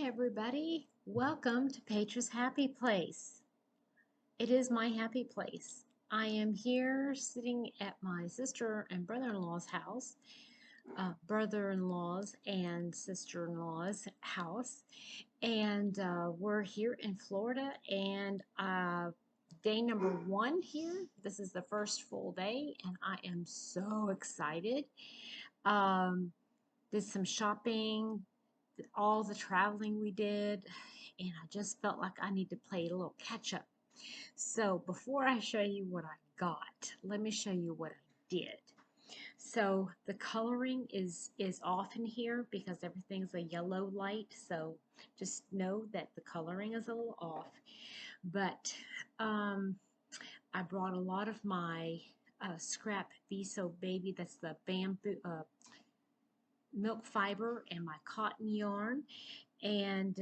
Hi everybody, welcome to Petra's Happy Place. It is my happy place. I am here sitting at my sister and brother-in-law's house, brother-in-law's and sister-in-law's house, and we're here in Florida and day number 1 here. This is the first full day and I am so excited. Did some shopping, all the traveling we did, and I just felt like I need to play a little catch up. So before I show you what I got, let me show you what I did. So the coloring is off in here because everything's a yellow light, so just know that the coloring is a little off. But I brought a lot of my scrap Viso Baby, that's the bamboo milk fiber, and my cotton yarn, and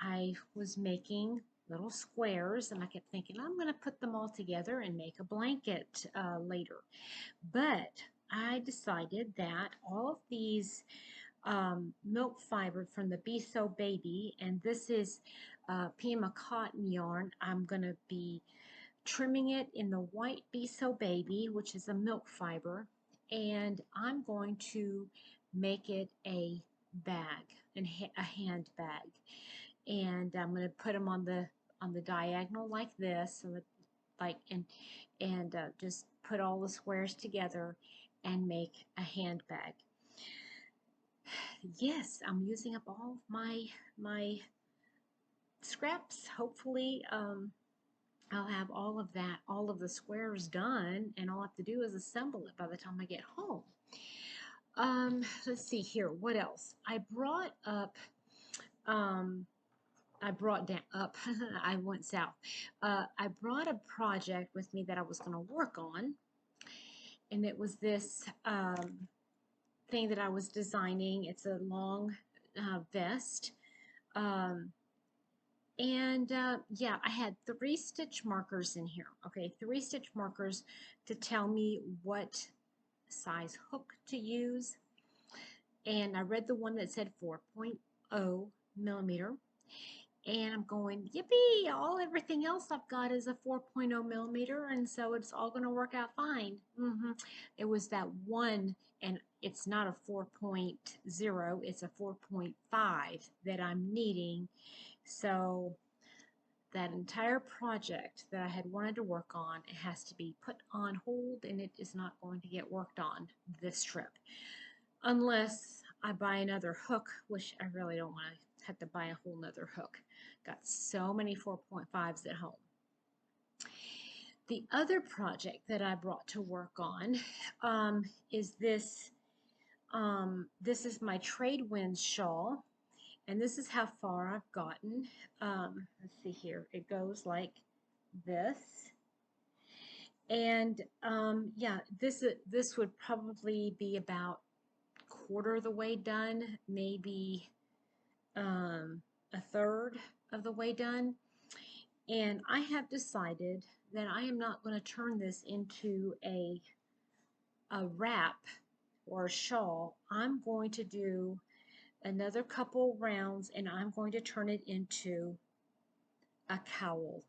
I was making little squares, and I kept thinking I'm going to put them all together and make a blanket later. But I decided that all of these milk fiber from the Be So Baby, and this is Pima cotton yarn, I'm going to be trimming it in the white Be So Baby, which is a milk fiber, and I'm going to make it a bag, and a hand bag, and I'm going to put them on the diagonal like this, so that, like, and just put all the squares together and make a handbag. Yes, I'm using up all of my scraps. Hopefully I'll have all of the squares done, and all I have to do is assemble it by the time I get home. Let's see here, what else? I brought down up, I went south. I brought a project with me that I was going to work on, and it was this thing that I was designing. It's a long vest. Yeah, I had 3 stitch markers in here. Okay, 3 stitch markers to tell me what size hook to use. And I read the one that said 4.0 millimeter. And I'm going, yippee, everything else I've got is a 4.0 millimeter, and so it's all going to work out fine. It was that one, and it's not a 4.0, it's a 4.5 that I'm needing. So that entire project that I had wanted to work on, it has to be put on hold, and it is not going to get worked on this trip. Unless I buy another hook, which I really don't want to have to buy a whole nother hook. Got so many 4.5s at home. The other project that I brought to work on is this. This is my Trade Winds shawl, and this is how far I've gotten. Let's see here. It goes like this. And yeah, this would probably be about quarter of the way done, maybe a third of the way done. And I have decided that I am not going to turn this into a wrap or a shawl. I'm going to do another couple rounds, and I'm going to turn it into a cowl.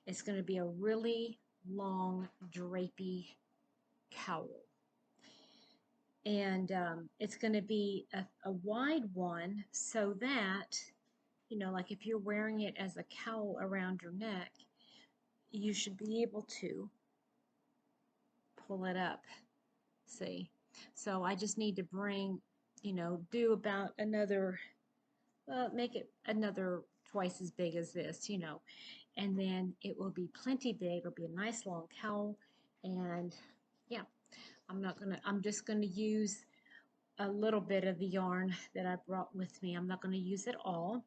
It's going to be a really long drapey cowl. And it's going to be a wide one, so that, you know, like if you're wearing it as a cowl around your neck, you should be able to pull it up. See? So I just need to bring, you know, do about another, make it another twice as big as this, you know, and then it will be plenty big. It'll be a nice long cowl, and yeah, I'm just gonna use a little bit of the yarn that I brought with me. I'm not going to use it all.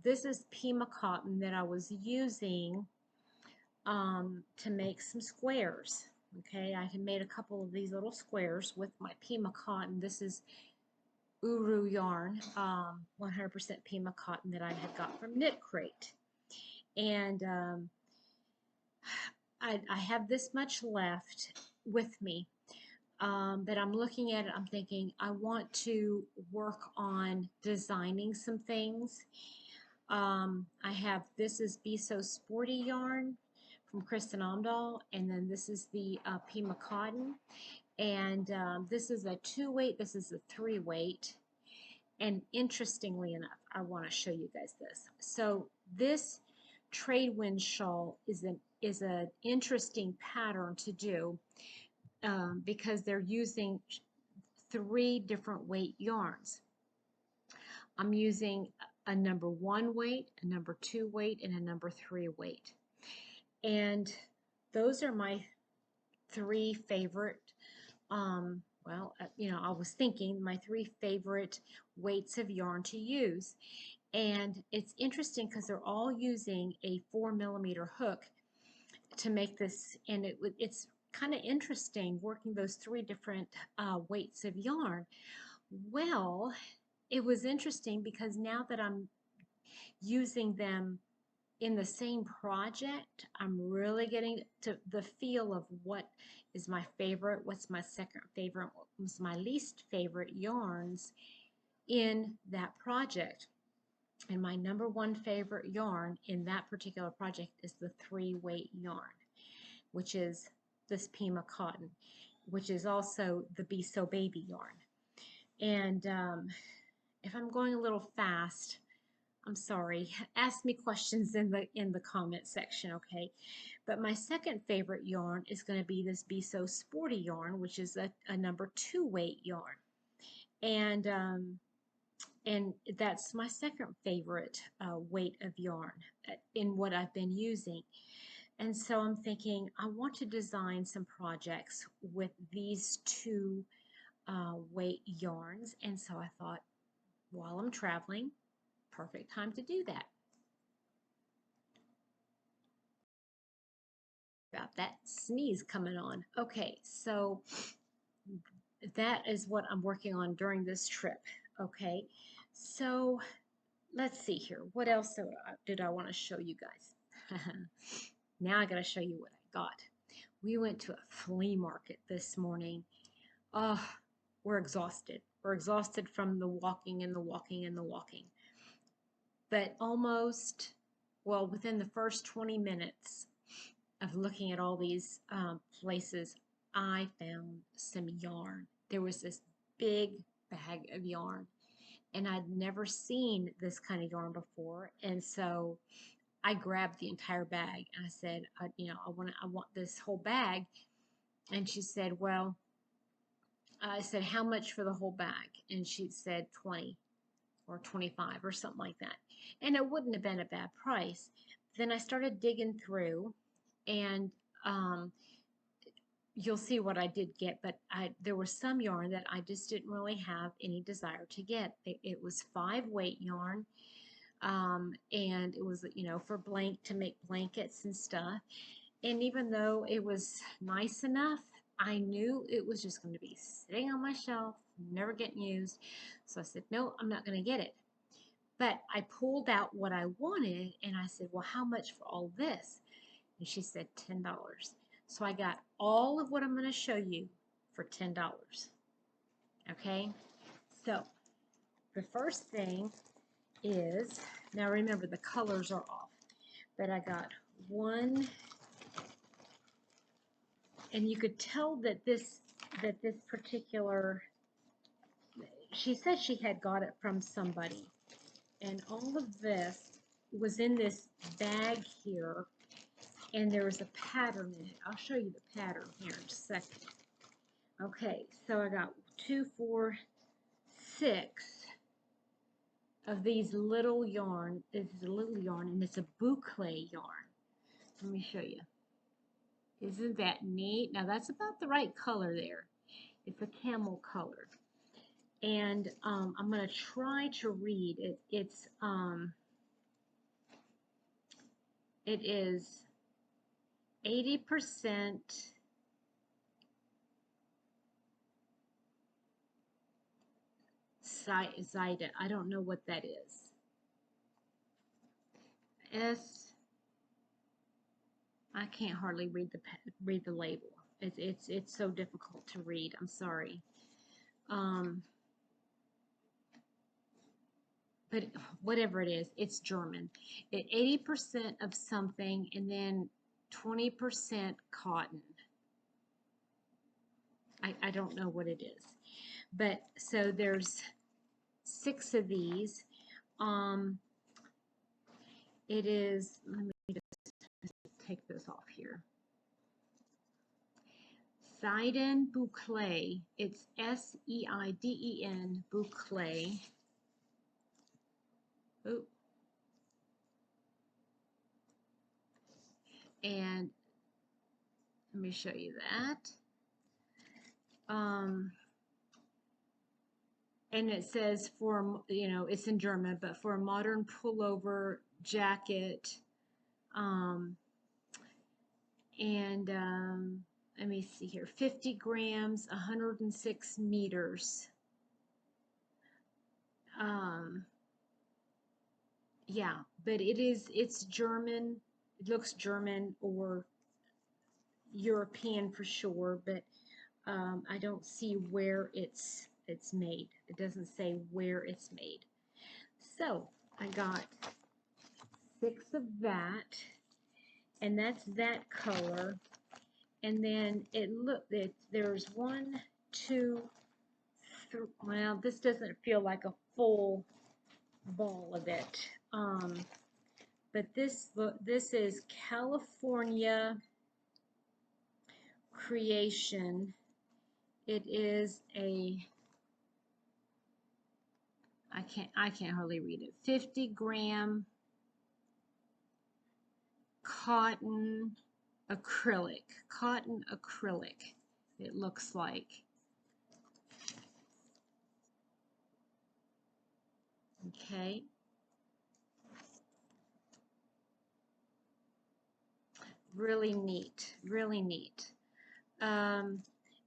This is Pima cotton that I was using to make some squares. Okay, I made a couple of these little squares with my Pima cotton. This is Uru yarn, 100% Pima cotton that I had got from Knit Crate. And I have this much left with me. that I'm looking at it, I'm thinking I want to work on designing some things. I have, this is Be So Sporty yarn from Kristin Omdahl, and then this is the Pima Cotton, and this is a 2-weight, this is a 3-weight, and interestingly enough, I want to show you guys this. So this trade wind shawl is an interesting pattern to do because they're using 3 different weight yarns. I'm using a number 1 weight, a number 2 weight, and a number 3 weight. And those are my 3 favorite, I was thinking my 3 favorite weights of yarn to use. And it's interesting because they're all using a 4mm hook to make this, and it's kind of interesting working those 3 different weights of yarn. Well, it was interesting because now that I'm using them in the same project, I'm really getting to the feel of what is my favorite, what's my second favorite, what was my least favorite yarns in that project. And my number 1 favorite yarn in that particular project is the 3-weight yarn, which is this Pima Cotton, which is also the Be So Baby yarn. And if I'm going a little fast, I'm sorry. Ask me questions in the comment section, okay? But my second favorite yarn is going to be this Be So Sporty yarn, which is a number 2 weight yarn, and that's my second favorite weight of yarn in what I've been using. And so I'm thinking I want to design some projects with these 2 weight yarns, and so I thought, while I'm traveling, perfect time to do that. About that sneeze coming on. Okay, so that is what I'm working on during this trip. Okay, so let's see here. What else did I want to show you guys? Now I got to show you what I got. We went to a flea market this morning. Oh, we're exhausted. We're exhausted from the walking and the walking and the walking. But almost, well, within the first 20 minutes of looking at all these places, I found some yarn. There was this big bag of yarn, and I'd never seen this kind of yarn before, and so I grabbed the entire bag and I said, I want this whole bag. And she said, well, I said, how much for the whole bag? And she said 20 or 25 or something like that. And it wouldn't have been a bad price. Then I started digging through, and you'll see what I did get, but there was some yarn that I just didn't really have any desire to get. It was 5-weight yarn, and it was, to make blankets and stuff. And even though it was nice enough, I knew it was just going to be sitting on my shelf, never getting used. So I said, no, I'm not going to get it. But I pulled out what I wanted, and I said, well, how much for all this? And she said $10. So I got all of what I'm going to show you for $10. Okay? So the first thing is, now remember the colors are off, but I got one, and you could tell that this particular, she said she had got it from somebody, and all of this was in this bag here, and there was a pattern in it. I'll show you the pattern here in a second. Okay, so I got 2, 4, 6 of these little yarn. This is a little yarn, and it's a boucle yarn. Let me show you. Isn't that neat? Now that's about the right color there. It's a camel color. And I'm going to try to read it. It is 80% Zida. I don't know what that is. I can't hardly read the label. It's so difficult to read. I'm sorry. Um, but whatever it is, it's German. 80% of something and then 20% cotton. I don't know what it is. But so there's 6 of these. It is, let me just take this off here. Seiden Boucle. It's Seiden Boucle. Oh. And let me show you that. And it says for, you know, it's in German, but for a modern pullover jacket. Let me see here, 50 grams, 106 meters. Yeah, but it's German. It looks German or European for sure, but I don't see where it's made. It doesn't say where it's made. So I got 6 of that, and that's that color. And then there's 1, 2, 3. Well, this doesn't feel like a full ball of it. But this is California Creation. It is I can't hardly read it. 50-gram cotton acrylic. Cotton acrylic, it looks like. Okay. Really neat, really neat. And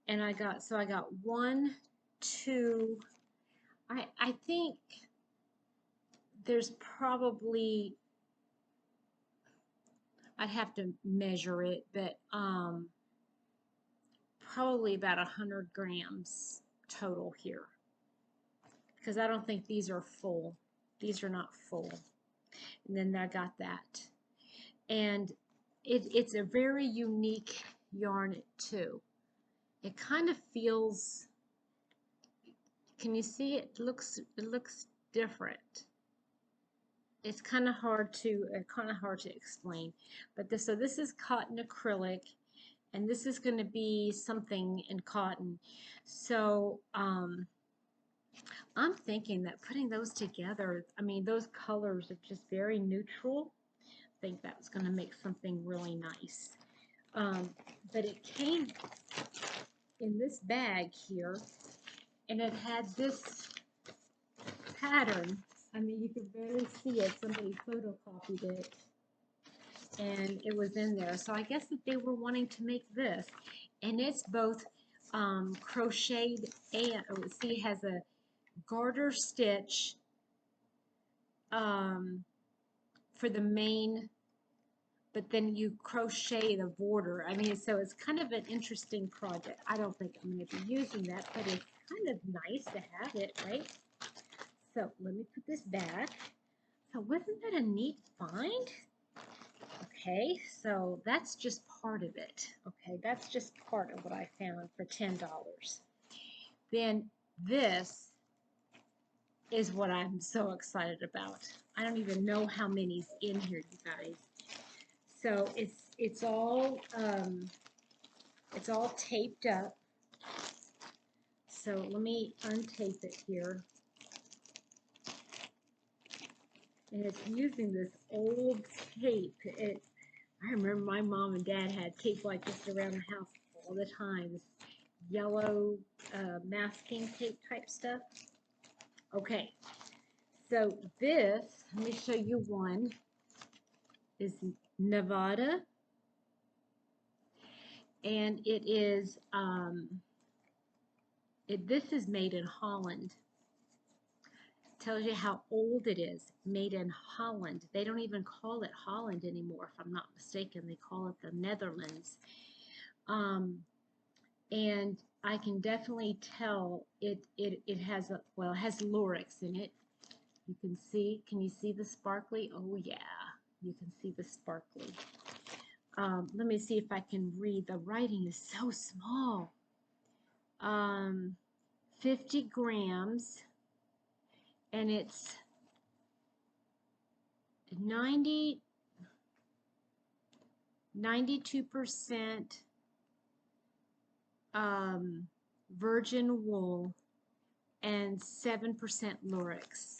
I got 1, 2. I think there's probably, I'd have to measure it, but probably about 100 grams total here, because I don't think these are full. These are not full. And then I got that, and it's a very unique yarn too. It kind of feels, can you see it? It looks different. It's kind of hard to explain. But this is cotton acrylic, and this is going to be something in cotton. So I'm thinking that putting those together, I mean, those colors are just very neutral. I think that's going to make something really nice. But it came in this bag here, and it had this pattern. I mean, you can barely see it. Somebody photocopied it, and it was in there. So I guess that they were wanting to make this, and it's both crocheted and, see, it has a garter stitch for the main, but then you crochet the border. I mean, so it's kind of an interesting project. I don't think I'm going to be using that, but it's kind of nice to have it, right? So let me put this back. So wasn't that a neat find? Okay, so that's just part of it. Okay, that's just part of what I found for $10. Then this is what I'm so excited about. I don't even know how many's in here, you guys. So it's all taped up. So let me untape it here. And it's using this old tape. I remember my mom and dad had tape like this around the house all the time. This yellow masking tape type stuff. Okay, so this, let me show you one, is Nevada. And it is, this is made in Holland. Tells you how old it is. Made in Holland. They don't even call it Holland anymore, if I'm not mistaken. They call it the Netherlands. and I can definitely tell it has a, well, it has Lurex in it. You can see, can you see the sparkly? Oh yeah, you can see the sparkly. Let me see if I can read. The writing is so small. 50 grams, and it's 92% virgin wool and 7% Lurex.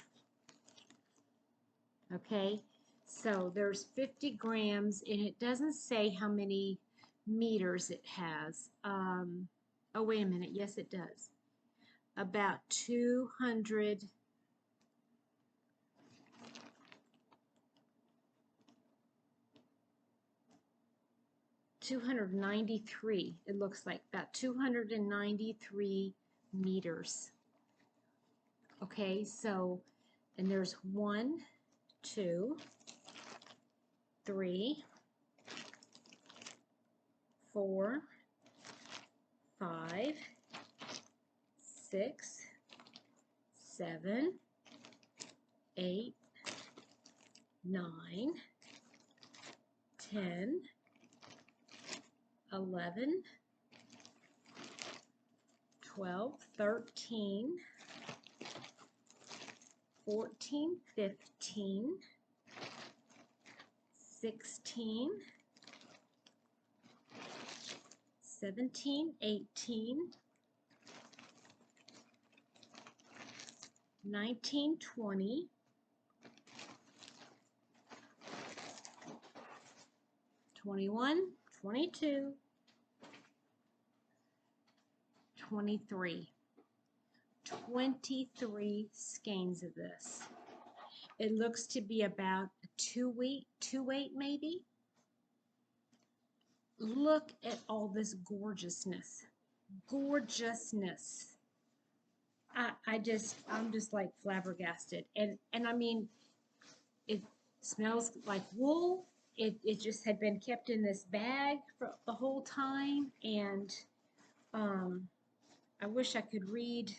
Okay, so there's 50 grams, and it doesn't say how many meters it has. Oh, wait a minute. Yes, it does. About 293. It looks like about 293 meters. Okay, so, and there's 1, 2, 3, 4, 5, 6, 7, 8, 9, 10, 11, 12, 13, 14, 15, 16, 17, 18, 19, 20, 21, 22, 23. 23 skeins of this. It looks to be about a 2 weight maybe. Look at all this gorgeousness. Gorgeousness. I'm just like flabbergasted. And I mean, it smells like wool. It just had been kept in this bag for the whole time, and I wish I could read,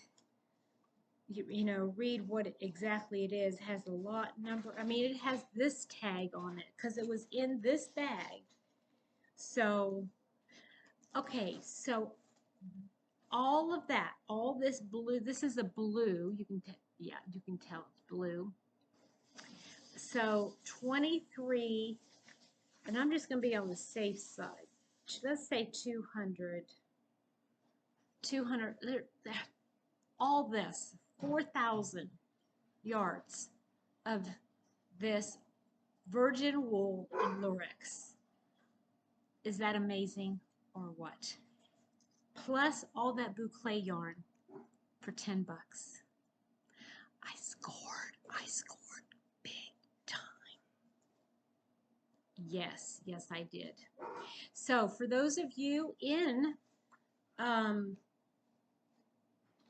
read what exactly it is. It has a lot number. I mean, it has this tag on it because it was in this bag. So, okay, so all of that, all this blue, this is a blue. You can yeah, you can tell it's blue. So 23, and I'm just going to be on the safe side. Let's say 200. All this, 4,000 yards of this virgin wool and Lurex. Is that amazing or what? Plus all that boucle yarn for 10 bucks. I scored big time. Yes, I did. So for those of you in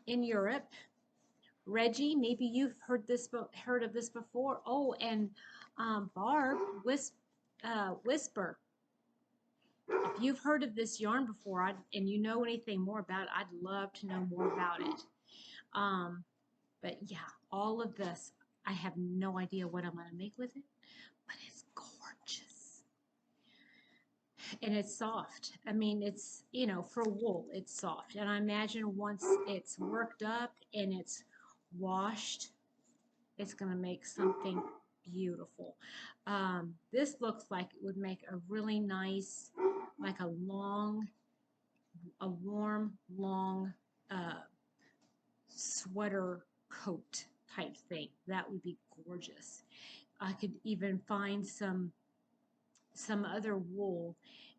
Europe, Reggie, maybe you've heard of this before. Oh, and Barb, Whisper. If you've heard of this yarn before, and you know anything more about it, I'd love to know more about it. But yeah, all of this, I have no idea what I'm going to make with it, but it's gorgeous. And it's soft. I mean, it's, for wool, it's soft. And I imagine once it's worked up and it's washed, it's going to make something beautiful. This looks like it would make a really nice, like a warm, long sweater coat type thing. That would be gorgeous. I could even find some other wool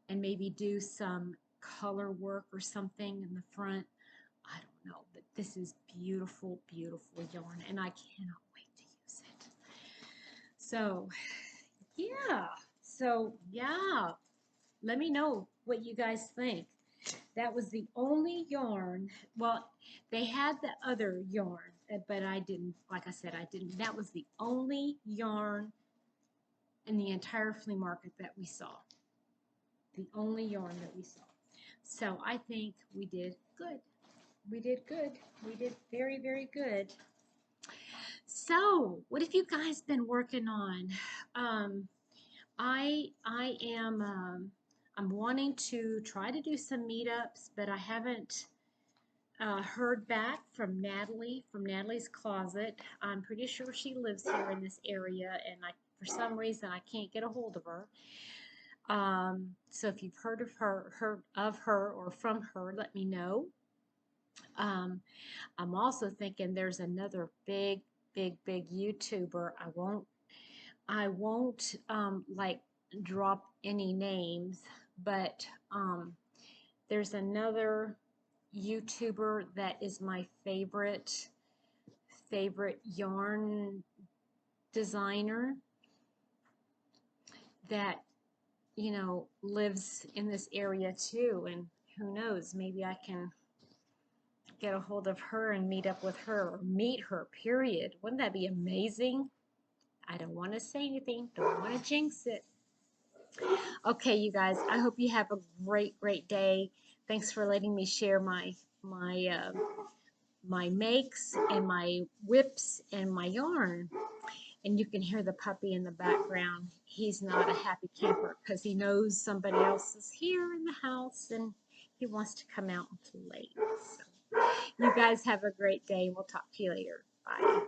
and maybe do some color work or something in the front. I don't know, but this is beautiful, beautiful yarn, and I cannot wait to use it. So yeah, let me know what you guys think. That was the only yarn. Well, they had the other yarn, but I didn't, like I said, I didn't. That was the only yarn in the entire flea market that we saw. The only yarn that we saw. So I think we did good. We did good. We did very, very good. So, what have you guys been working on? Um, I am I'm wanting to try to do some meetups, but I haven't heard back from Natalie's Closet. I'm pretty sure she lives here in this area, and for some reason I can't get a hold of her. So if you've heard of her or from her, let me know. Um, I'm also thinking there's another big YouTuber. I won't like drop any names, but there's another YouTuber that is my favorite yarn designer that lives in this area too, and who knows, maybe I can get a hold of her and meet up with her or meet her, period. Wouldn't that be amazing? I don't want to say anything, don't want to jinx it. Okay, you guys, I hope you have a great day. Thanks for letting me share my makes and my whips and my yarn. And you can hear the puppy in the background. He's not a happy camper because he knows somebody else is here in the house and he wants to come out and play. So, you guys have a great day. We'll talk to you later. Bye.